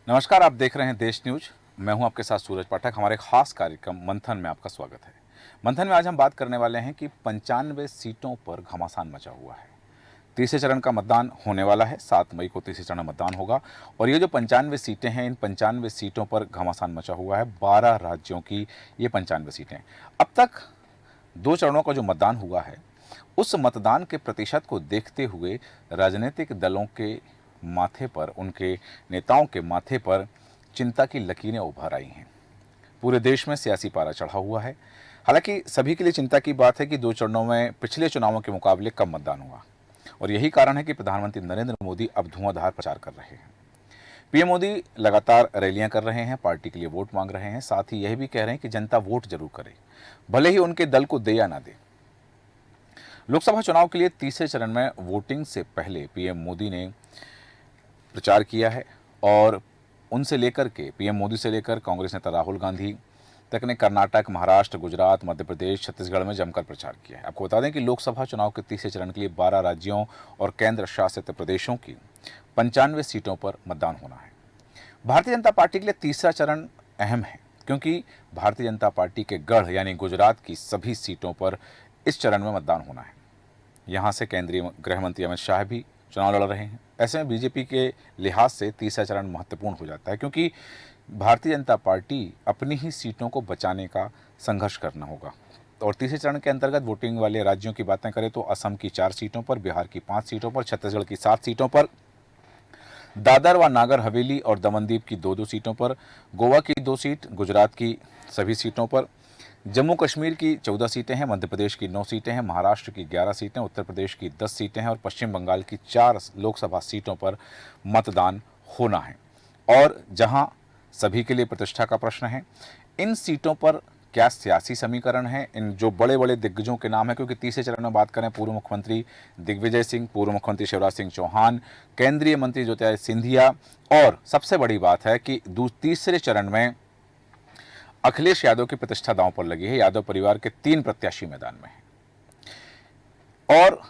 नमस्कार, आप देख रहे हैं देश न्यूज। मैं हूं आपके साथ सूरज पाठक। हमारे खास कार्यक्रम मंथन में आपका स्वागत है। मंथन में आज हम बात करने वाले हैं कि 95 सीटों पर घमासान मचा हुआ है। तीसरे चरण का मतदान होने वाला है। 7 मई को तीसरे चरण मतदान होगा और ये जो 95 सीटें हैं, इन 95 सीटों पर घमासान मचा हुआ है। 12 राज्यों की ये 95 सीटें। अब तक 2 चरणों का जो मतदान हुआ है, उस मतदान के प्रतिशत को देखते हुए राजनीतिक दलों के माथे पर, उनके नेताओं के माथे पर चिंता की लकीरें उभर आई हैं। पूरे देश में सियासी पारा चढ़ा हुआ है। हालांकि सभी के लिए चिंता की बात है कि 2 चरणों में पिछले चुनावों के मुकाबले कम मतदान हुआ और यही कारण है कि प्रधानमंत्री नरेंद्र मोदी अब धुआंधार प्रचार कर रहे हैं। पीएम मोदी लगातार रैलियां कर रहे हैं, पार्टी के लिए वोट मांग रहे हैं, साथ ही यह भी कह रहे हैं कि जनता वोट जरूर करे, भले ही उनके दल को दे या ना दे। लोकसभा चुनाव के लिए तीसरे चरण में वोटिंग से पहले पीएम मोदी ने प्रचार किया है और उनसे लेकर के पीएम मोदी से लेकर कांग्रेस नेता राहुल गांधी तक ने कर्नाटक, महाराष्ट्र, गुजरात, मध्य प्रदेश, छत्तीसगढ़ में जमकर प्रचार किया है। आपको बता दें कि लोकसभा चुनाव के तीसरे चरण के लिए 12 राज्यों और केंद्र शासित प्रदेशों की 95 सीटों पर मतदान होना है। भारतीय जनता पार्टी के लिए तीसरा चरण अहम है क्योंकि भारतीय जनता पार्टी के गढ़ यानी गुजरात की सभी सीटों पर इस चरण में मतदान होना है। यहाँ से केंद्रीय गृह मंत्री अमित शाह भी चुनाव लड़ रहे हैं। ऐसे में बीजेपी के लिहाज से तीसरा चरण महत्वपूर्ण हो जाता है क्योंकि भारतीय जनता पार्टी अपनी ही सीटों को बचाने का संघर्ष करना होगा। और तीसरे चरण के अंतर्गत वोटिंग वाले राज्यों की बातें करें तो असम की 4 सीटों पर, बिहार की 5 सीटों पर, छत्तीसगढ़ की 7 सीटों पर, दादर व नागर हवेली और दमनदीप की 2-2 सीटों पर, गोवा की 2 सीट, गुजरात की सभी सीटों पर, जम्मू कश्मीर की 14 सीटें हैं, मध्य प्रदेश की 9 सीटें हैं, महाराष्ट्र की 11 सीटें, उत्तर प्रदेश की 10 सीटें हैं और पश्चिम बंगाल की 4 लोकसभा सीटों पर मतदान होना है। और जहां सभी के लिए प्रतिष्ठा का प्रश्न है, इन सीटों पर क्या सियासी समीकरण है, इन जो बड़े बड़े दिग्गजों के नाम है, क्योंकि तीसरे चरण में बात करें पूर्व मुख्यमंत्री दिग्विजय सिंह, पूर्व मुख्यमंत्री शिवराज सिंह चौहान, केंद्रीय मंत्री ज्योतिरादित्य सिंधिया और सबसे बड़ी बात है कि तीसरे चरण में अखिलेश यादव की प्रतिष्ठा दांव पर लगी है। यादव परिवार के 3 प्रत्याशी मैदान में हैं और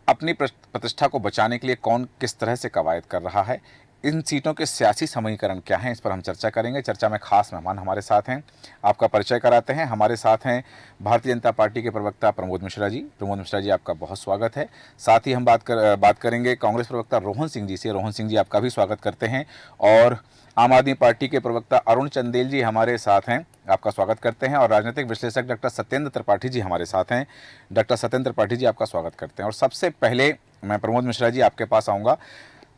अपनी प्रतिष्ठा को बचाने के लिए कौन किस तरह से कवायद कर रहा है, इन सीटों के सियासी समीकरण क्या हैं, इस पर हम चर्चा करेंगे। चर्चा में खास मेहमान हमारे साथ हैं, आपका परिचय कराते हैं। हमारे साथ हैं भारतीय जनता पार्टी के प्रवक्ता प्रमोद मिश्रा जी। प्रमोद मिश्रा जी, आपका बहुत स्वागत है। साथ ही हम बात करेंगे कांग्रेस प्रवक्ता रोहन सिंह जी से। रोहन सिंह जी, आपका भी स्वागत करते हैं। और आम आदमी पार्टी के प्रवक्ता अरुण चंदेल जी हमारे साथ हैं, आपका स्वागत करते हैं। और राजनीतिक विश्लेषक डॉक्टर सत्येंद्र त्रिपाठी जी हमारे साथ हैं। डॉक्टर सत्येंद्र त्रिपाठी जी, आपका स्वागत करते हैं। और सबसे पहले मैं प्रमोद मिश्रा जी आपके पास आऊँगा।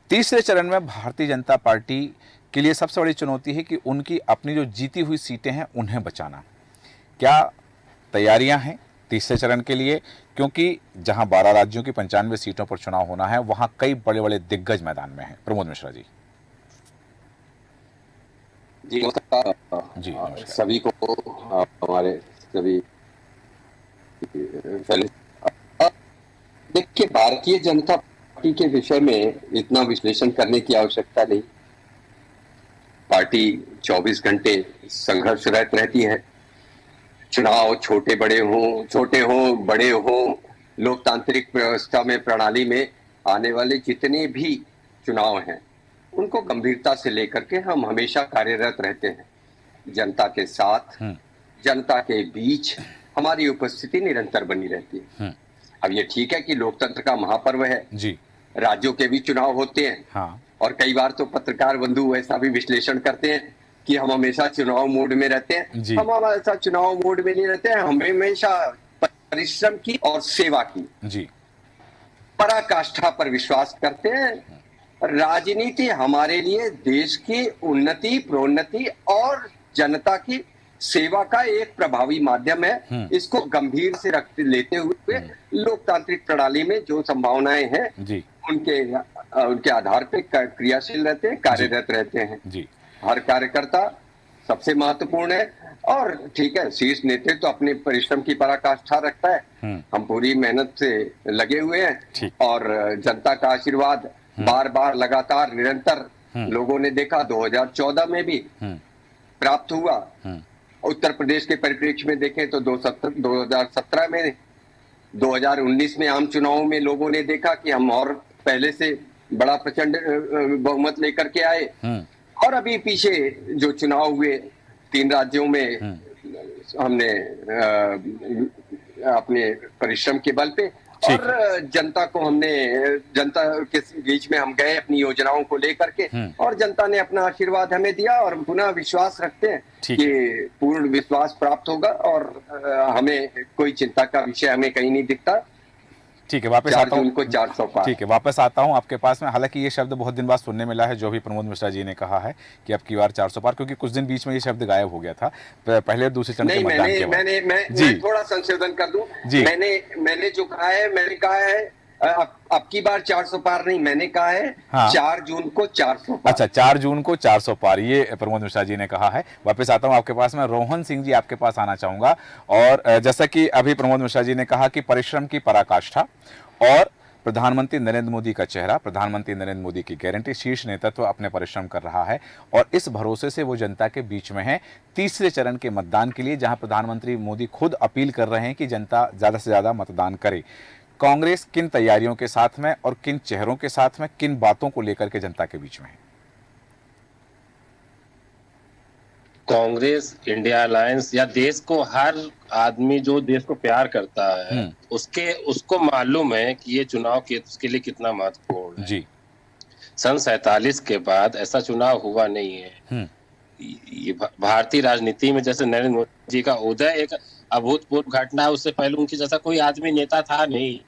तीसरे चरण में भारतीय जनता पार्टी के लिए सबसे बड़ी चुनौती है कि उनकी अपनी जो जीती हुई सीटें हैं उन्हें बचाना। क्या तैयारियां हैं तीसरे चरण के लिए, क्योंकि जहां 12 राज्यों की 95 सीटों पर चुनाव होना है, वहां कई बड़े बड़े दिग्गज मैदान में हैं। प्रमोद मिश्रा जी। जी नमस्कार सभी को, हमारे सभी देखिए, भारतीय जनता पार्टी के विषय में इतना विश्लेषण करने की आवश्यकता नहीं। पार्टी 24 घंटे संघर्षरत रहती है। चुनाव छोटे हो बड़े हो, लोकतांत्रिक व्यवस्था में, प्रणाली में आने वाले जितने भी चुनाव हैं उनको गंभीरता से लेकर के हम हमेशा कार्यरत रहते हैं। जनता के साथ, जनता के बीच हमारी उपस्थिति निरंतर बनी रहती है। अब ये ठीक है कि लोकतंत्र का महापर्व है जी, राज्यों के भी चुनाव होते हैं। हाँ। और कई बार तो पत्रकार बंधु ऐसा भी विश्लेषण करते हैं कि हम हमेशा चुनाव मोड में रहते हैं। हम हमेशा चुनाव मोड में नहीं रहते हैं, हम हमेशा परिश्रम की और सेवा की जी पराकाष्ठा पर विश्वास करते हैं। राजनीति हमारे लिए देश की उन्नति, प्रोन्नति और जनता की सेवा का एक प्रभावी माध्यम है। इसको गंभीर से लेते हुए लोकतांत्रिक प्रणाली में जो संभावनाएं हैं जी, उनके आधार पे क्रियाशील रहते हैं, कार्यरत रहते हैं जी। हर कार्यकर्ता सबसे महत्वपूर्ण है और ठीक है, शीर्ष नेतृत्व तो अपने परिश्रम की पराकाष्ठा रखता है। हम पूरी मेहनत से लगे हुए हैं और जनता का आशीर्वाद बार बार लगातार निरंतर लोगों ने देखा 2014 में भी प्राप्त हुआ। उत्तर प्रदेश के परिप्रेक्ष्य में देखें तो 2017 में, 2019 में आम चुनावों में लोगों ने देखा कि हम और पहले से बड़ा प्रचंड बहुमत लेकर के आए और अभी पीछे जो चुनाव हुए 3 राज्यों में, हमने अपने परिश्रम के बल पे ठीक और जनता के बीच में हम गए अपनी योजनाओं को लेकर के, और जनता ने अपना आशीर्वाद हमें दिया और पुनः विश्वास रखते हैं ठीक कि पूर्ण विश्वास प्राप्त होगा और हमें कोई चिंता का विषय हमें कहीं नहीं दिखता। ठीक है, वापस 4 आता जून हूँ। को 400 पार। ठीक है, वापस आता हूँ आपके पास में। हालांकि ये शब्द बहुत दिन बाद सुनने मिला है, जो भी प्रमोद मिश्रा जी ने कहा है कि अब की बार 400 पार, क्योंकि कुछ दिन बीच में ये शब्द गायब हो गया था पहले दूसरे चरण के नहीं, मतदान के बाद। मैं थोड़ा संशोधन कर दूं। जी। मैंने जो कहा है, मैंने कहा है अब की बार 400 पार नहीं, मैंने कहा है हाँ। 4 जून को 400 पार। अच्छा, 4 जून को 400 पार, ये प्रमोद मिश्रा जी ने कहा है। वापस आता हूँ आपके पास में। रोहन सिंह जी, आपके पास आना चाहूंगा। और जैसा कि अभी प्रमोद मिश्रा जी ने कहा कि परिश्रम की पराकाष्ठा और प्रधानमंत्री नरेंद्र मोदी का चेहरा, प्रधानमंत्री नरेंद्र मोदी की गारंटी, शीर्ष नेतृत्व अपने परिश्रम कर रहा है और इस भरोसे से वो जनता के बीच में है तीसरे चरण के मतदान के लिए, जहां प्रधानमंत्री मोदी खुद अपील कर रहे हैं कि जनता ज्यादा से ज्यादा मतदान करे। कांग्रेस किन तैयारियों के साथ में और किन चेहरों के साथ में, किन बातों को लेकर के जनता के बीच में है? कांग्रेस, इंडिया अलायंस या देश को, हर आदमी जो देश को प्यार करता है उसको मालूम है कि ये चुनाव उसके लिए कितना महत्वपूर्ण है। जी। सन 47 के बाद ऐसा चुनाव हुआ नहीं है। ये भारतीय राजनीति में जैसे नरेंद्र मोदी जी का उदय एक अभूतपूर्व घटना है, उससे पहले उनकी जैसा कोई आदमी नेता था नहीं।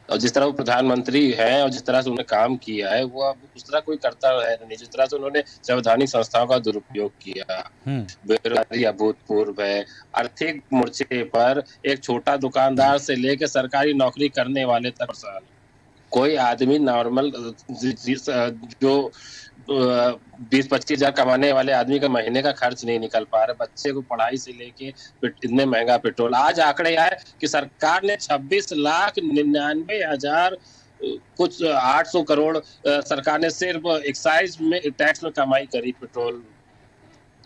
और जिस तरह वो प्रधानमंत्री है और जिस तरह से उन्होंने काम किया है, वो अब उस तरह कोई करता है नहीं। जिस तरह से उन्होंने संवैधानिक संस्थाओं का दुरुपयोग किया, बेरोजगारी अभूतपूर्व है। आर्थिक मोर्चे पर एक छोटा दुकानदार से लेकर सरकारी नौकरी करने वाले तक परेशान। कोई आदमी नॉर्मल जो 20-25 हजार कमाने वाले आदमी का महीने का खर्च नहीं निकल पा रहा। बच्चे को पढ़ाई से लेके इतने महंगा पेट्रोल। आज आंकड़े आए कि सरकार ने 26,99,000 कुछ 800 करोड़ सरकार ने सिर्फ एक्साइज में, टैक्स में कमाई करी पेट्रोल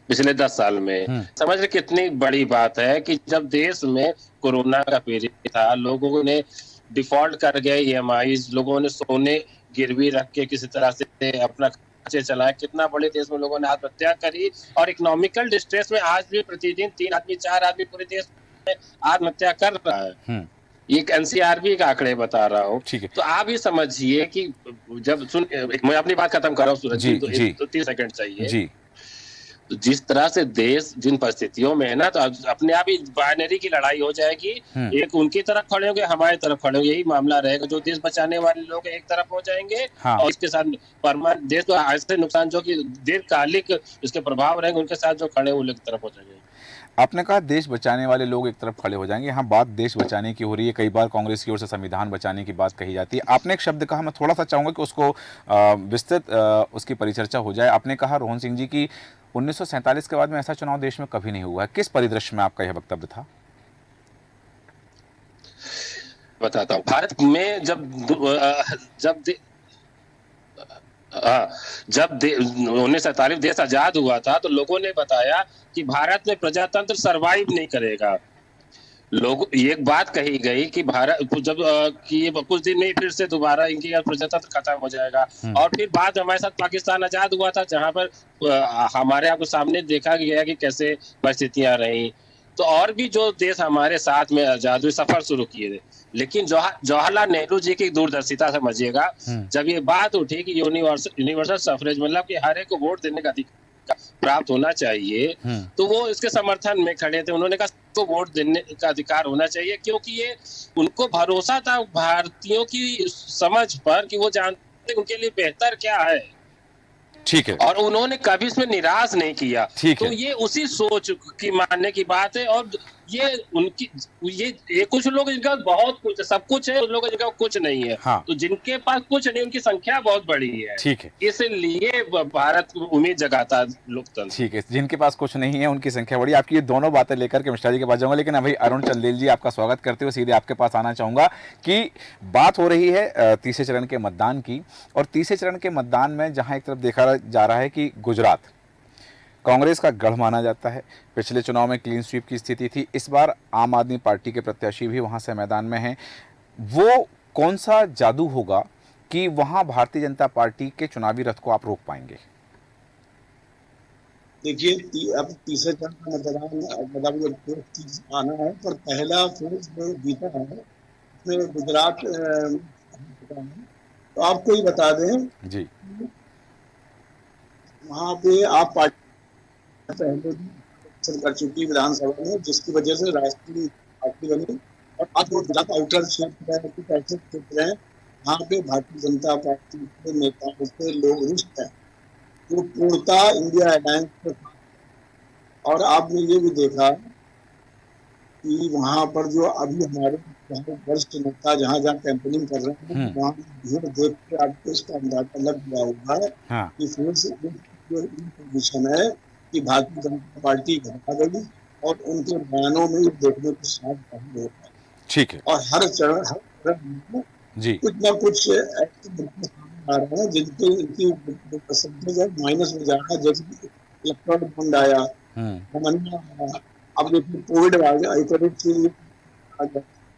पिछले 10 साल में। समझ रहे कितनी बड़ी बात है कि जब देश में कोरोना का पीरियड था, लोगों ने डिफॉल्ट कर गए EMIs, लोगों ने सोने गिरवी रख के किसी तरह से अपना खर्चे चलाए। कितना बड़े देश में लोगों ने आत्महत्या करी और इकोनॉमिकल डिस्ट्रेस में आज भी प्रतिदिन 3 आदमी 4 आदमी पूरे देश में आत्महत्या कर रहा है। ये NCRB का आंकड़े बता रहा हूँ। तो आप ही समझिए कि जब मैं अपनी बात खत्म कर रहा हूँ सूरज जी, तो 30 सेकंड चाहिए जी। तो जिस तरह से देश जिन परिस्थितियों में है ना, तो अपने आप ही बाइनरी की लड़ाई हो जाएगी। एक उनकी तरफ खड़े होंगे, हमारी तरफ खड़े होंगे, यही मामला रहेगा। जो देश बचाने वाले लोग एक तरफ हो जाएंगे और इसके साथ परमानेंट देश को ऐसे नुकसान जो कि दीर्घकालिक इसके प्रभाव रहेंगे, उनके साथ जो खड़े वो एक तरफ हो जाएंगे। आपने कहा देश बचाने वाले लोग एक तरफ खड़े हो जाएंगे। यहाँ बात देश बचाने की हो रही है। कई बार कांग्रेस की ओर से संविधान बचाने की बात कही जाती है। आपने एक शब्द कहा, मैं थोड़ा सा चाहूंगा कि उसको विस्तृत उसकी परिचर्चा हो जाए। आपने कहा रोहन सिंह जी की 1947 के बाद में ऐसा चुनाव देश में कभी नहीं हुआ है। किस परिदृश्य में आपका यह वक्तव्य था? बताता हूँ। भारत में जब 1947 देश आजाद हुआ था, तो लोगों ने बताया कि भारत में प्रजातंत्र सरवाइव नहीं करेगा। लोग ये एक बात कही गई कि भारत जब कि कुछ दिन में फिर से दोबारा इनकी प्रजातंत्र खत्म हो जाएगा। और फिर बाद हमारे साथ पाकिस्तान आजाद हुआ था, जहां पर हमारे आपको सामने देखा गया कि कैसे परिस्थितियां रही। तो और भी जो देश हमारे साथ में आजाद हुए, सफर शुरू किए थे। लेकिन जवाहरलाल नेहरू जी की दूरदर्शिता समझिएगा, जब ये बात उठी कि यूनिवर्सल सफरेज, मतलब कि हर एक को वोट देने का अधिकार प्राप्त होना चाहिए, तो वो इसके समर्थन में खड़े थे। उन्होंने कहा तो वोट देने का अधिकार होना चाहिए, क्योंकि ये उनको भरोसा था भारतीयों की समझ पर कि वो जानते उनके लिए बेहतर क्या है। ठीक है। और उन्होंने कभी इसमें निराश नहीं किया। तो ये उसी सोच की मानने की बात है। और ये उनकी ये कुछ लोग जिनका बहुत कुछ, सब कुछ है, उन लोगों जिनका कुछ नहीं है। तो जिनके पास कुछ नहीं, उनकी संख्या बहुत बड़ी है। ठीक है। इसलिए भारत उम्मीद जगाता लोकतंत्र। ठीक है, जिनके पास कुछ नहीं है उनकी संख्या बड़ी। आपकी ये दोनों बातें लेकर के मिश्रा जी के पास जाऊंगा, लेकिन अभी अरुण चंदेल जी, आपका स्वागत करते हुए सीधे आपके पास आना चाहूंगा कि बात हो रही है तीसरे चरण के मतदान की। और तीसरे चरण के मतदान में जहां एक तरफ देखा जा रहा है कि गुजरात कांग्रेस का गढ़ माना जाता है। पिछले चुनाव में क्लीन स्वीप की स्थिति थी। इस बार आम आदमी पार्टी के प्रत्याशी भी वहां से मैदान में हैं। वो कौन सा जादू होगा कि वहां भारतीय जनता पार्टी के चुनावी रथ को आप रोक पाएंगे? देखिए अब तीसरे चरण का मतदान आना है, पर पहला फेज जो जीता है उसमें गुजरात तो आपको ही बता दें जी। वहाँ पे आप पार्टी पहले भी इलेक्शन कर चुकी विधानसभा में, जिसकी वजह से राष्ट्रीय पार्टी बनी। और आज वो गुजरात आउटर क्षेत्र है, कुछ ऐसे क्षेत्र हैं वहाँ पे भारतीय जनता पार्टी के नेताओं से लोग रुष्ट हैं, जो पूर्णतः इंडिया अलायंस के साथ। और आपने ये भी देखा कि वहाँ पर जो अभी हमारे वरिष्ठ नेता जहाँ जहाँ कैंपेनिंग कर रहे हैं, वहाँ भीड़ देख के आपको इसका अंदाजा लग गया होगा हाँ। कि फिर से जो पोजिशन है कि भारतीय जनता पार्टी घबरा गई, और उनके बयानों में ये देखने को साफ जाहिर होता है। ठीक है। और हर चरण में जी। कुछ ना कुछ ऐसे मुद्दे सामने आ रहे हैं जिनके इनकी परसेंटेज माइनस में जा रहा है, जैसे कि इलेक्ट्रॉनिक बॉन्ड आया, रमन्ना आया, अब देखिए कोविड आ गया,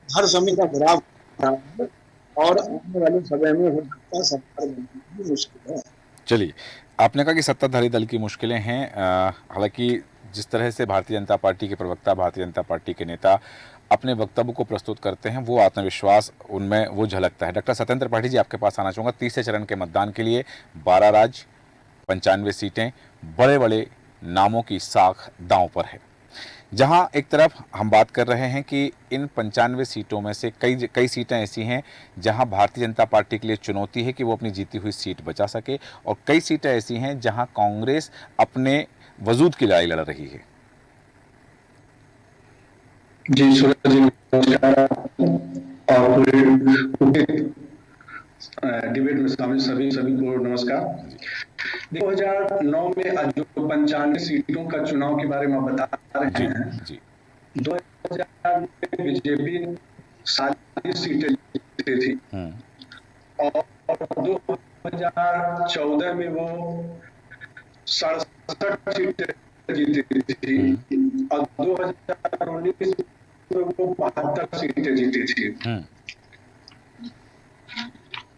हर समय का ग्राफ है, और आने वाले समय में हो सकता है सरकार बनना भी मुश्किल है। चलिए, आपने कहा कि सत्ताधारी दल की मुश्किलें हैं। हालांकि जिस तरह से भारतीय जनता पार्टी के प्रवक्ता, भारतीय जनता पार्टी के नेता अपने वक्तव्य को प्रस्तुत करते हैं, वो आत्मविश्वास उनमें वो झलकता है। डॉक्टर सत्येंद्र त्रिपाठी जी, आपके पास आना चाहूँगा। तीसरे चरण के मतदान के लिए 12 राज्य, 95 सीटें, बड़े बड़े नामों की साख दांव पर है। जहां एक तरफ हम बात कर रहे हैं कि इन 95 सीटों में से कई सीटें ऐसी हैं जहां भारतीय जनता पार्टी के लिए चुनौती है कि वो अपनी जीती हुई सीट बचा सके, और कई सीटें ऐसी हैं जहां कांग्रेस अपने वजूद की लड़ाई लड़ रही है। जी सूरज जी, नमस्कार। और पूरे डिबेट में शामिल सभी को नमस्कार। 2009 में जो 95 सीटों का चुनाव के बारे में बता रहे हैं, जी। 2000 में बीजेपी 7 सीटें जीती थी, और 2014 में वो 67 सीटें जीती थी, और 2019 में वो 72 सीटें जीती थी।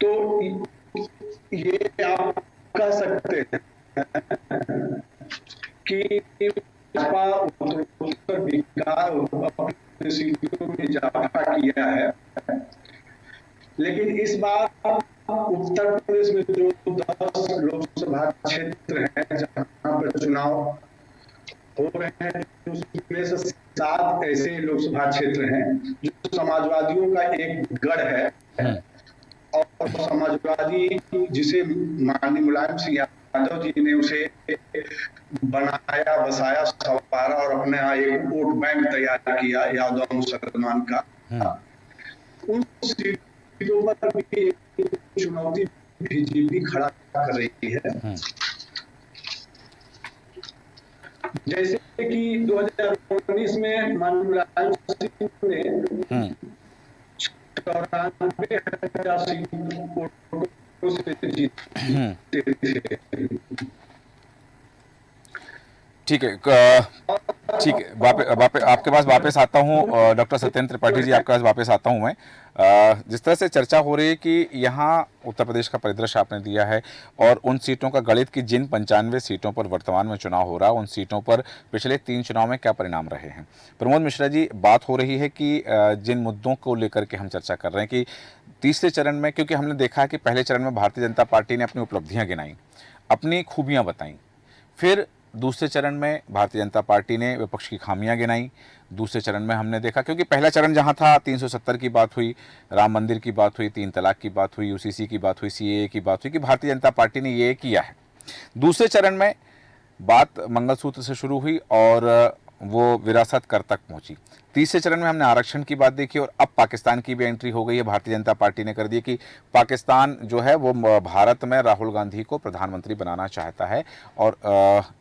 तो ये आप कह सकते हैं कि भाजपा उत्तर बिहार सीटों में इजाफा किया है, लेकिन इस बार उत्तर प्रदेश में जो 10 लोकसभा क्षेत्र हैं जहां पर चुनाव हो रहे हैं, उसमें से 7 ऐसे लोकसभा क्षेत्र हैं जो समाजवादियों का एक गढ़ है, और समाजवादी जिसे माननीय मुलायम सिंह यादव जी ने उसे बनाया, बसाया, संवारा और अपने यहाँ एक वोट बैंक तैयार किया यादव मुसलमान का, उन सीटों पर भी एक चुनौती बीजेपी खड़ा कर रही है। जैसे कि 2019 में माननीय मुलायम सिंह ने 94,000 सीटों से जीते थे। ठीक है, ठीक है, आपके पास वापस आता हूँ। डॉक्टर सत्येंद्र त्रिपाठी जी, आपके पास वापस आता हूँ मैं। जिस तरह से चर्चा हो रही है कि यहाँ उत्तर प्रदेश का परिदृश्य आपने दिया है, और उन सीटों का गणित की जिन 95 सीटों पर वर्तमान में चुनाव हो रहा है, उन सीटों पर पिछले 3 चुनाव में क्या परिणाम रहे हैं। प्रमोद मिश्रा जी, बात हो रही है कि जिन मुद्दों को लेकर के हम चर्चा कर रहे हैं कि तीसरे चरण में, क्योंकि हमने देखा है कि पहले चरण में भारतीय जनता पार्टी ने अपनी उपलब्धियाँ गिनाई, अपनी खूबियाँ बताई, फिर दूसरे चरण में भारतीय जनता पार्टी ने विपक्ष की खामियां गिनाई। दूसरे चरण में हमने देखा, क्योंकि पहला चरण जहां था 370 की बात हुई, राम मंदिर की बात हुई, 3 तलाक की बात हुई, यूसीसी की बात हुई, सीएए की बात हुई कि भारतीय जनता पार्टी ने ये किया है। दूसरे चरण में बात मंगलसूत्र से शुरू हुई और वो विरासत कर तक पहुंची। तीसरे चरण में हमने आरक्षण की बात देखी, और अब पाकिस्तान की भी एंट्री हो गई है। भारतीय जनता पार्टी ने कर दी कि पाकिस्तान जो है वो भारत में राहुल गांधी को प्रधानमंत्री बनाना चाहता है, और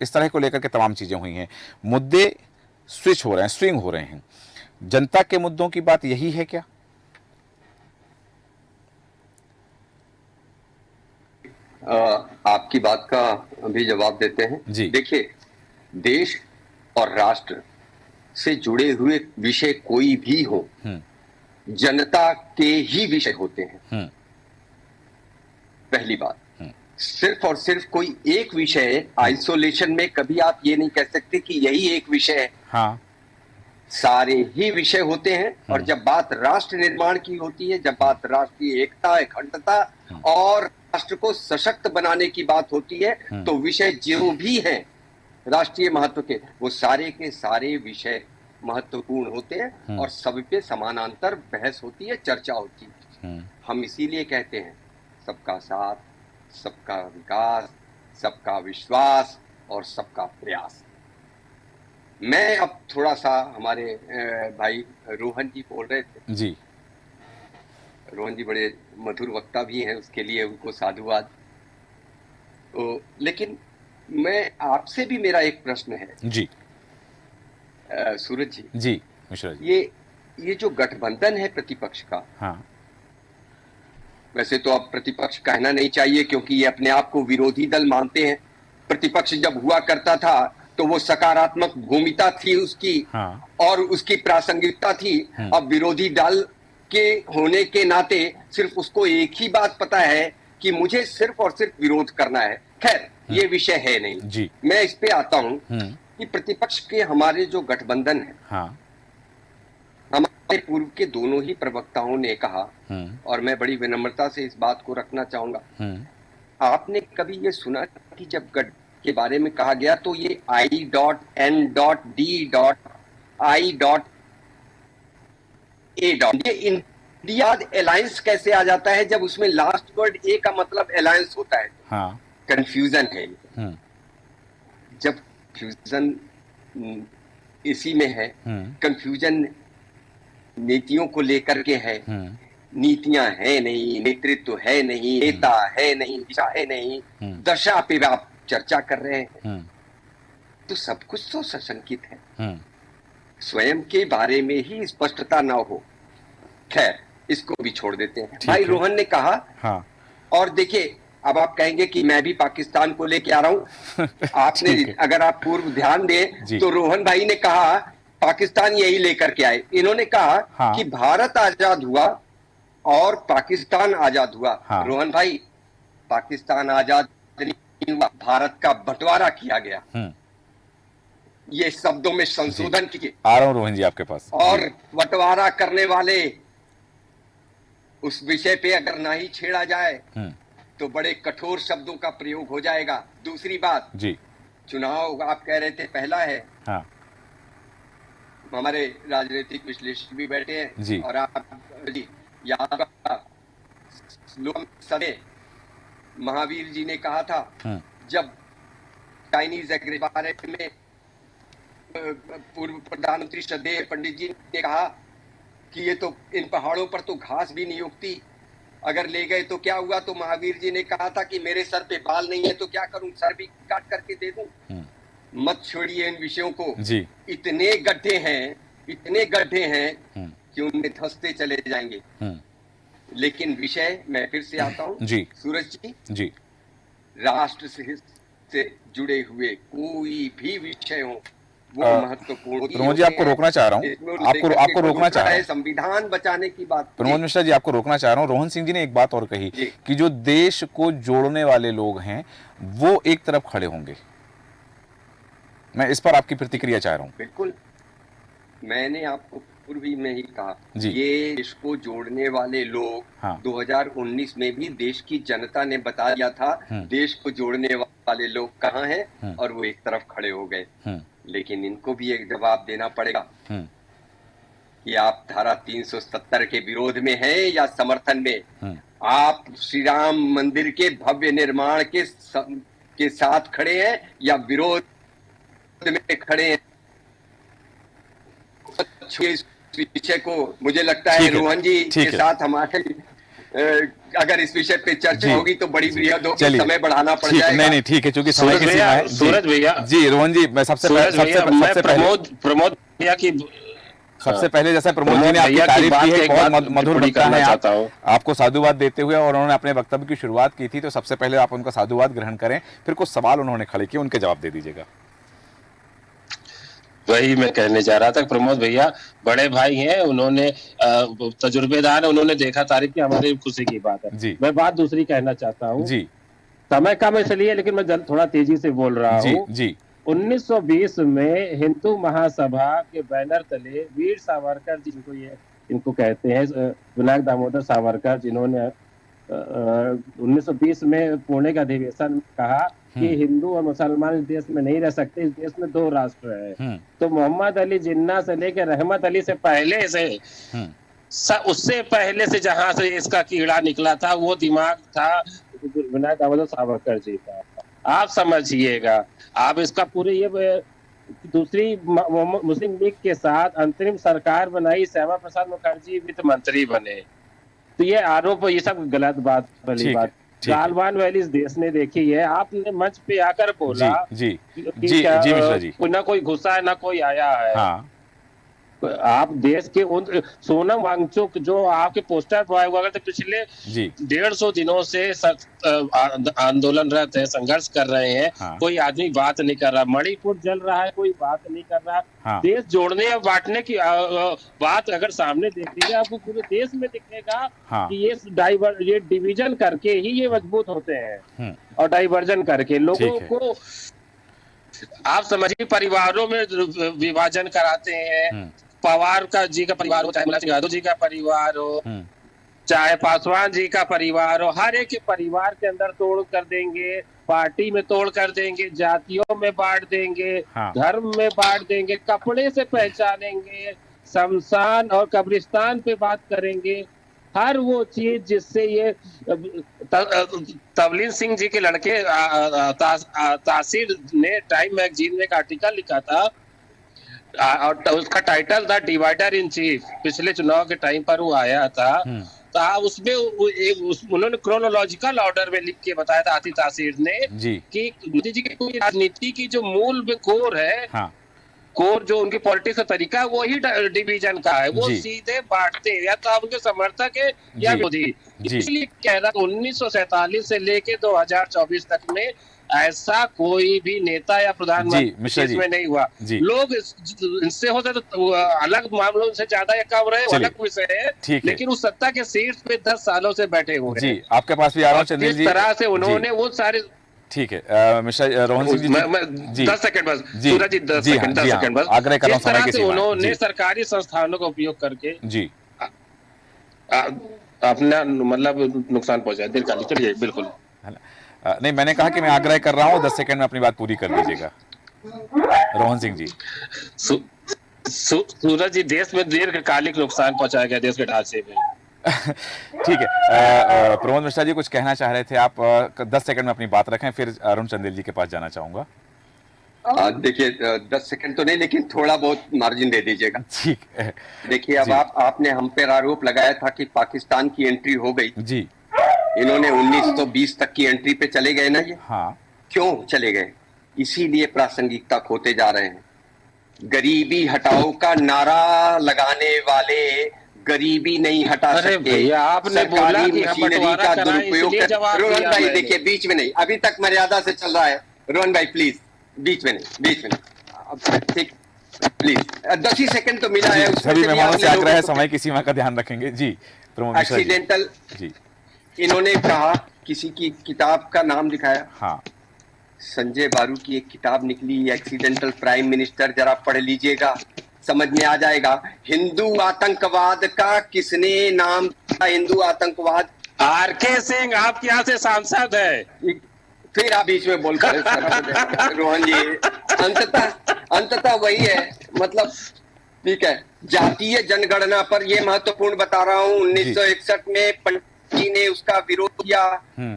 इस तरह को लेकर के तमाम चीज़ें हुई हैं। मुद्दे स्विच हो रहे हैं, स्विंग हो रहे हैं। जनता के मुद्दों की बात यही है क्या? आपकी बात का भी जवाब देते हैं जी। देखिए, देश और राष्ट्र से जुड़े हुए विषय कोई भी हो, जनता के ही विषय होते हैं, पहली बात। सिर्फ और सिर्फ कोई एक विषय है, आइसोलेशन में कभी आप ये नहीं कह सकते कि यही एक विषय है। हाँ। सारे ही विषय होते हैं, और जब बात राष्ट्र निर्माण की होती है, जब बात राष्ट्रीय एकता, अखंडता और राष्ट्र को सशक्त बनाने की बात होती है, तो विषय जो भी हैं राष्ट्रीय महत्व के, वो सारे के सारे विषय महत्वपूर्ण होते हैं और सब पे समानांतर बहस होती है, चर्चा होती है। हम इसीलिए कहते हैं सबका साथ, सबका विकास, सबका विश्वास और सबका प्रयास। मैं अब थोड़ा सा, हमारे भाई रोहन जी बोल रहे थे जी। रोहन जी बड़े मधुर वक्ता भी हैं, उसके लिए उनको साधुवाद। तो लेकिन मैं आपसे भी, मेरा एक प्रश्न है जी। सूरज जी। जी मिश्रा जी। ये जो गठबंधन है प्रतिपक्ष का, हाँ। वैसे तो अब प्रतिपक्ष कहना नहीं चाहिए क्योंकि ये अपने आप को विरोधी दल मानते हैं। प्रतिपक्ष जब हुआ करता था तो वो सकारात्मक भूमिका थी उसकी, हाँ। और उसकी प्रासंगिकता थी। अब विरोधी दल के होने के नाते सिर्फ उसको एक ही बात पता है कि मुझे सिर्फ और सिर्फ विरोध करना है। खैर, ये विषय है नहीं जी। मैं इस पे आता हूं कि प्रतिपक्ष के हमारे जो गठबंधन है, हाँ। हमारे पूर्व के दोनों ही प्रवक्ताओं ने कहा, और मैं बड़ी विनम्रता से इस बात को रखना चाहूंगा, आपने कभी ये सुना कि जब गठ के बारे में कहा गया तो ये I.N.D.A. ये इंडिया अलायंस कैसे आ जाता है जब उसमें लास्ट वर्ड ए का मतलब अलायंस होता है? हाँ। कंफ्यूजन है। जब कंफ्यूजन इसी में है, कंफ्यूजन नीतियों को लेकर के है। नीतियां है नहीं, नेतृत्व है नहीं, नेता है नहीं, दिशा है नहीं, दशा पे आप चर्चा कर रहे हैं, तो सब कुछ तो सशंकित है। स्वयं के बारे में ही स्पष्टता ना हो। खैर, इसको भी छोड़ देते हैं। भाई रोहन ने कहा, हाँ। और देखिए, अब आप कहेंगे कि मैं भी पाकिस्तान को लेके आ रहा हूं। आपने अगर आप पूर्व ध्यान दें तो रोहन भाई ने कहा पाकिस्तान यही लेकर के आए। इन्होंने कहा हाँ। कि भारत आजाद हुआ और पाकिस्तान आजाद हुआ। हाँ। रोहन भाई, पाकिस्तान आजाद नहीं हुआ, भारत का बंटवारा किया गया। ये शब्दों में संशोधन किए। आ रहा हूं रोहन जी आपके पास। और बंटवारा करने वाले उस विषय पे अगर ना ही छेड़ा जाए तो बड़े कठोर शब्दों का प्रयोग हो जाएगा। दूसरी बात जी, चुनाव आप कह रहे थे पहला है। हाँ। हमारे राजनीतिक विश्लेषक भी बैठे हैं जी। और आप जी, यहाँ लोक सभा महावीर जी ने कहा था, जब चाइनीज एग्रीबारे में पूर्व प्रधानमंत्री श्रद्धेय पंडित जी ने कहा कि ये तो इन पहाड़ों पर तो घास भी नहीं उगती, अगर ले गए तो क्या हुआ? तो महावीर जी ने कहा था कि मेरे सर पे बाल नहीं है तो क्या करूं, सर भी काट करके दे दूं। मत छोड़िए इन विषयों को जी। इतने गड्ढे हैं कि उनमें धंसते चले जाएंगे। लेकिन विषय, मैं फिर से आता हूं जी, सूरज जी, राष्ट्र से जुड़े हुए कोई भी विषय हो वो महत्वपूर्ण। प्रमोद जी, आपको रोकना चाह रहा हूँ, आपको रोकना चाह रहा हूँ। संविधान बचाने की बात। प्रमोद मिश्रा जी, आपको रोकना चाह रहा हूँ। रोहन सिंह जी ने एक बात और कही कि जो देश को जोड़ने वाले लोग हैं वो एक तरफ खड़े होंगे। मैं इस पर आपकी प्रतिक्रिया चाह रहा हूँ। बिल्कुल, मैंने आपको पूर्व में ही कहा, ये देश को जोड़ने वाले लोग हाँ। 2019 में भी देश की जनता ने बता दिया था देश को जोड़ने वाले लोग कहाँ हैं, और वो एक तरफ खड़े हो गए। लेकिन इनको भी एक जवाब देना पड़ेगा कि आप धारा 370 के विरोध में हैं या समर्थन में। आप श्री राम मंदिर के भव्य निर्माण के साथ खड़े हैं या विरोध में खड़े हैं? इस विषय को मुझे लगता है रोहन जी के साथ हमारे अगर इस विषय पे चर्चा होगी तो बड़ी बृहद होगी, समय बढ़ाना पड़ जाएगा। नहीं, ठीक है, क्योंकि समय की सीमा है। सूरज भैया जी, रोहन जी, मैं सबसे पहले जैसा प्रमोद जी ने आपकी तारीफ की है, बहुत मधुर वक्ता है आप, आपको साधुवाद देते हुए, और उन्होंने अपने वक्तव्य की शुरुआत की थी, तो सबसे पहले आप उनका साधुवाद ग्रहण करें, फिर कुछ सवाल उन्होंने खड़े किए, उनके जवाब दे दीजिएगा। वही मैं कहने जा रहा था, प्रमोद भैया बड़े भाई हैं, उन्होंने तजुर्बेदार है, उन्होंने देखा तारीफ की, हमारी खुशी की बात है। मैं बात दूसरी कहना चाहता हूँ जी। समय कम इसलिए, लेकिन मैं थोड़ा तेजी से बोल रहा जी हूँ। जी 1920 में हिंदू महासभा के बैनर तले वीर सावरकर जी, इनको कहते हैं विनायक दामोदर सावरकर, जिन्होंने 1920 में पुणे का अधिवेशन में कहा कि हिंदू और मुसलमान इस देश में नहीं रह सकते, इस देश में दो राष्ट्र है। तो मोहम्मद अली जिन्ना से लेकर रहमत अली से पहले से, उससे पहले से जहां से इसका कीड़ा निकला था, वो दिमाग था विनायक दामोदर सावरकर जी का। आप समझिएगा, आप इसका पूरे ये दूसरी मुस्लिम लीग के साथ अंतरिम सरकार बनाई, श्यामा प्रसाद मुखर्जी वित्त मंत्री बने। तो ये आरोप, ये सब गलत बात वाली बात। गालवान वैली इस देश ने देखी है। आपने मंच पे आकर बोला जी कि मिश्रा जी, ना कोई घुसा है ना कोई आया है। हाँ। आप देश के उन सोनम वांगचुक जो आपके पोस्टर पर हुआ करते, पिछले 150 दिनों से आंदोलनरत है, संघर्ष कर रहे हैं। हाँ। कोई आदमी बात नहीं कर रहा। मणिपुर जल रहा है, कोई बात नहीं कर रहा। हाँ। देश जोड़ने या बांटने की बात अगर सामने देखिएगा, आपको पूरे देश में दिखेगा। हाँ। कि ये डिवीजन करके ही ये मजबूत होते हैं, और डाइवर्जन करके लोगों को आप समझिए परिवारों में विभाजन कराते हैं। पवार का जी का परिवार हो, चाहे मुलायम सिंह यादव जी का परिवार हो, चाहे पासवान जी का परिवार हो, हर एक के परिवार के अंदर तोड़ कर देंगे, पार्टी में तोड़ कर देंगे, जातियों में बांट देंगे। हाँ। धर्म में बांट देंगे, कपड़े से पहचानेंगे, शमशान और कब्रिस्तान पे बात करेंगे। हर वो चीज जिससे ये तवलीन सिंह जी के लड़के तासीर ने टाइम मैगजीन में एक आर्टिकल लिखा था, और उसका टाइटल था डिवाइडर इन चीफ। पिछले चुनाव के टाइम पर वो आया था। तो उसमें उन्होंने क्रोनोलॉजिकल ऑर्डर में लिख के बताया था, आती तासीर ने कि मोदी जी की कोई राजनीति की जो मूल में कोर है, हाँ। कोर जो उनकी पॉलिटिक्स का तरीका है, वही डिवीजन का है। वो सीधे बांटते हैं, या तो आप उनके समर्थक है या विरोधी। इसलिए कह रहा था 1947 से लेके 2024 तक में ऐसा कोई भी नेता या प्रधानमंत्री इसमें नहीं हुआ। लोग इससे होते तो अलग मामलों से ज्यादा या कम रहे, अलग विषय है, लेकिन उस सत्ता के सीट पे 10 सालों से बैठे हुए हैं। आपके पास भी आ रहा हूं चंदेल जी, किस तरह से उन्होंने वो सारे, ठीक है मिश्रा रोहन सिंह जी 10 सेकंड बस, सूरज जी 10 सेकंड बस, आग्रह कर रहा हूं समय की सीमा। उन्होंने सरकारी संस्थानों का उपयोग करके जी अपना मतलब नुकसान पहुंचाया। दीर्घकालिक, चलिए बिल्कुल नहीं, मैंने कहा कि मैं आग्रह कर रहा हूं, 10 सेकंड में अपनी बात पूरी कर लीजिएगा। रोहन सिंह जी। सूरज जी, देश में दीर्घकालिक नुकसान पहुंचाया गया देश के ढांचे में। ठीक है, प्रमोद मिश्रा जी कुछ कहना चाह रहे थे आप, 10 सेकंड में अपनी बात रखें, फिर अरुण चंदेल जी के पास जाना चाहूंगा। देखिए 10 सेकंड तो नहीं, लेकिन थोड़ा बहुत मार्जिन दे दीजिएगा। ठीक है। देखिए अब आपने हम पर आरोप लगाया था कि पाकिस्तान की एंट्री हो गई। जी। इन्होंने 1920 तक की एंट्री पे चले गए ना ये। हाँ। क्यों चले गए? इसीलिए प्रासंगिकता खोते जा रहे हैं। गरीबी हटाओ का नारा लगाने वाले गरीबी नहीं हटा सकते। भैया आपने बोला कि मशीनरी का दुरुपयोग कर। रोहन भाई देखिए, बीच में नहीं, अभी तक मर्यादा से चल रहा है। रोहन भाई प्लीज, बीच में नहीं, ठीक प्लीज, 10 ही सेकंड तो मिला है। सभी मेहमानों से आग्रह है, समय की सीमा का ध्यान रखेंगे। जी प्रमोद मिश्रा जी। एक्सीडेंटल जी, इन्होंने कहा, किसी की किताब का नाम दिखाया। हाँ। संजय बारू की एक किताब निकली, एक्सीडेंटल प्राइम मिनिस्टर, जरा पढ़ लीजिएगा, समझ में आ जाएगा। हिंदू आतंकवाद का किसने नाम था? हिंदू आतंकवाद आर.के. सिंह आपके यहाँ से सांसद है। फिर आप बीच में बोल पड़े रोहन जी। अंततः वही है, मतलब ठीक है। जातीय जनगणना पर ये महत्वपूर्ण बता रहा हूँ। 1961 में पंडित जी ने उसका विरोध किया।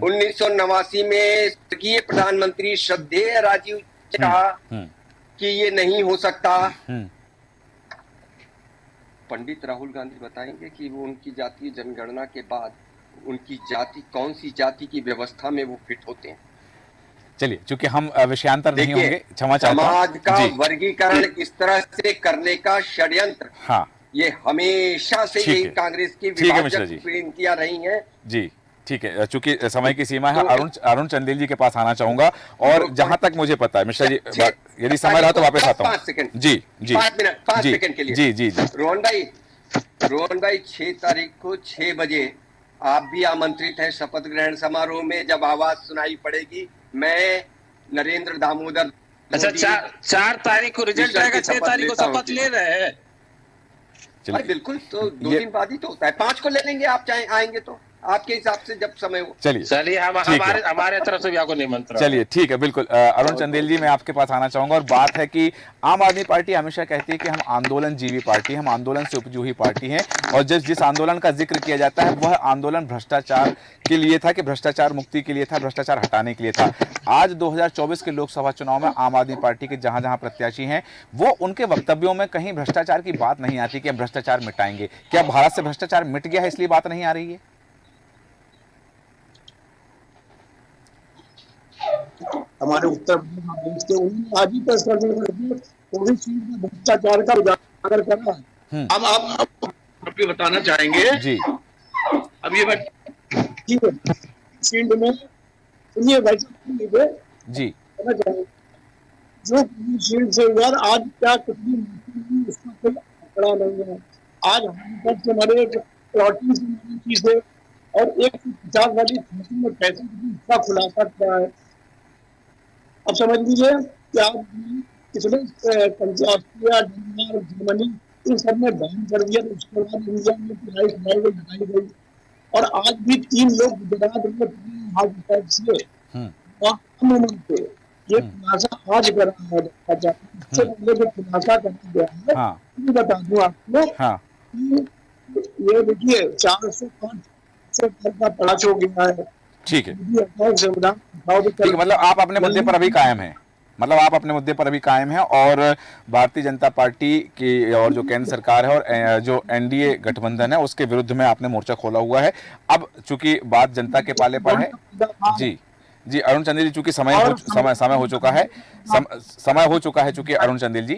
1989 में स्वर्गीय प्रधानमंत्री श्रद्धेय राजीव ने कहा कि ये नहीं हो सकता। पंडित राहुल गांधी बताएंगे कि वो उनकी जातीय जनगणना के बाद उनकी जाति, कौन सी जाति की व्यवस्था में वो फिट होते हैं। चलिए, चूंकि हम विषयांतर नहीं होंगे, क्षमा चाहता हूं। समाज का वर्गीकरण इस तरह से करने का षड्यंत्र, हाँ, ये हमेशा से यही कांग्रेस की विभाजक नीतियां रही हैं। जी ठीक है, चूंकि समय की सीमा है, अरुण चंदेल जी के पास आना चाहूंगा। और जहां तक मुझे पता है मिश्रा जी, यदि समय रहा तो वापस आता हूँ। 5 सेकंड, जी जी, 5 मिनट, 5 सेकंड के लिए। जी जी जी। रोहन भाई 6 तारीख को 6 बजे आप भी आमंत्रित हैं शपथ ग्रहण समारोह में। जब आवाज सुनाई पड़ेगी, मैं नरेंद्र दामोदर अच्छा, मोदी 4 तारीख को रिजल्ट ईश्वर आएगा, की 6 तारीख को लेता हूं शपथ ले रहे हैं। चलिए बिल्कुल, तो 2 ये दिन बाद ही तो होता है। 5 को ले लेंगे, आप चाहे आएंगे तो आपके हिसाब से जब समय हो। चलिए, हम ठीक है। हमारे तरफ से भी आपको निमंत्रण है। चलिए ठीक है, बिल्कुल। अरुण चंदेल जी, मैं आपके पास आना चाहूंगा। और बात है कि आम आदमी पार्टी हमेशा कहती है कि हम आंदोलन जीवी पार्टी, हम आंदोलन से उपजी हुई पार्टी हैं, और जिस आंदोलन का जिक्र किया जाता है वह आंदोलन भ्रष्टाचार के लिए था, कि भ्रष्टाचार मुक्ति के लिए था, भ्रष्टाचार हटाने के लिए था। आज 2024 के लोकसभा चुनाव में आम आदमी पार्टी के जहां जहां प्रत्याशी हैं, वो उनके वक्तव्यों में कहीं भ्रष्टाचार की बात नहीं आती कि हम भ्रष्टाचार मिटाएंगे। क्या भारत से भ्रष्टाचार मिट गया है इसलिए बात नहीं आ रही है? हमारे उत्तर प्रदेश के उन्होंने आज ही फैसला लिया, कोविशील्ड में भ्रष्टाचार का उजागर करा है। हम आप भी बताना चाहेंगे जी अब ये ठीक है, फील्ड में सुनिए भाई साहब, जी जो कोविशील्ड से हुआ आज क्या कितनी उसका कोई आंकड़ा नहीं है। आज हमारे पास से हमारे प्लॉटिंग से हमारी चीजें और 150 वाली खांसी में पैसे इसका खुलासा किया है। अब समझ लीजिए कि आप पिछले ऑस्ट्रेलिया, डेनमार्क, जर्मनी इन सब में बैन कर दिया, तो उसके बाद इंडिया में प्राइस लगाई गई और आज भी 3 लोग गुजरात में हार्ट अटैक से थे। ये खुलासा आज करा है, इससे पहले जो खुलासा करा गया है, हाँ ये बता दूं आपको हाँ कि ये देखिए 405 का पास हो गया है। ठीक है, ठीक ठीक है। मतलब आप अपने मुद्दे पर अभी कायम हैं, मतलब आप अपने मुद्दे पर अभी कायम हैं, और भारतीय जनता पार्टी की और जो केंद्र सरकार है और जो एनडीए गठबंधन है उसके विरुद्ध में आपने मोर्चा खोला हुआ है। अब चूंकि बात जनता के पाले पर है, जी जी अरुण चंदेल जी, चूंकि समय हो चुका है, समय हो चुका है चूंकि अरुण चंदेल जी,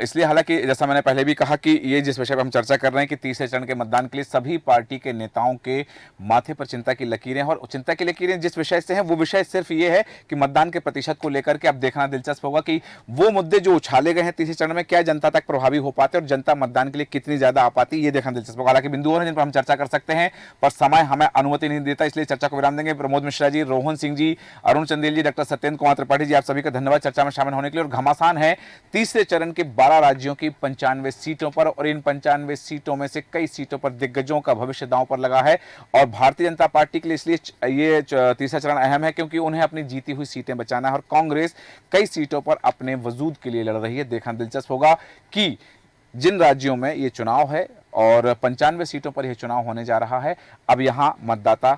इसलिए हालांकि जैसा मैंने पहले भी कहा कि ये जिस विषय पर हम चर्चा कर रहे हैं कि तीसरे चरण के मतदान के लिए सभी पार्टी के नेताओं के माथे पर चिंता की लकीरें, और चिंता की लकीरें जिस विषय से हैं वो विषय सिर्फ ये है कि मतदान के प्रतिशत को लेकर के अब देखना दिलचस्प होगा कि वो मुद्दे जो उछाले गए हैं तीसरे चरण में क्या जनता तक प्रभावी हो पाते और जनता मतदान के लिए कितनी ज्यादा आ पाती, ये देखना दिलचस्प होगा। हालांकि बिंदु और जिन पर हम चर्चा कर सकते हैं, पर समय हमें अनुमति नहीं देता, इसलिए चर्चा को विराम देंगे। प्रमोद मिश्रा जी, रोहन सिंह जी, अरुण चंदेल जी, डॉक्टर सत्येंद्र कुमार त्रिपाठी जी, आप सभी का धन्यवाद चर्चा में शामिल होने के लिए। और घमासान है तीसरे चरण के 12 राज्यों की 95 सीटों पर, और इन 95 सीटों में से कई सीटों पर दिग्गजों का भविष्य दांव पर लगा है। और भारतीय जनता पार्टी के लिए इसलिए ये तीसरा चरण अहम है क्योंकि उन्हें अपनी जीती हुई सीटें बचाना है, और कांग्रेस कई सीटों पर अपने वजूद के लिए लड़ रही है। देखना दिलचस्प होगा कि जिन राज्यों में ये चुनाव है और 95 सीटों पर यह चुनाव होने जा रहा है, अब यहां मतदाता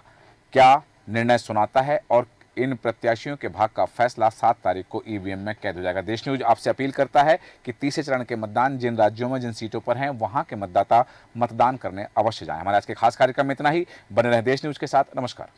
क्या निर्णय सुनाता है, और इन प्रत्याशियों के भाग का फैसला 7 तारीख को ईवीएम में कैद हो जाएगा। देश न्यूज आपसे अपील करता है कि तीसरे चरण के मतदान जिन राज्यों में जिन सीटों पर हैं वहां के मतदाता मतदान करने अवश्य जाएं। हमारे आज के खास कार्यक्रम में इतना ही। बने रहे देश न्यूज के साथ। नमस्कार।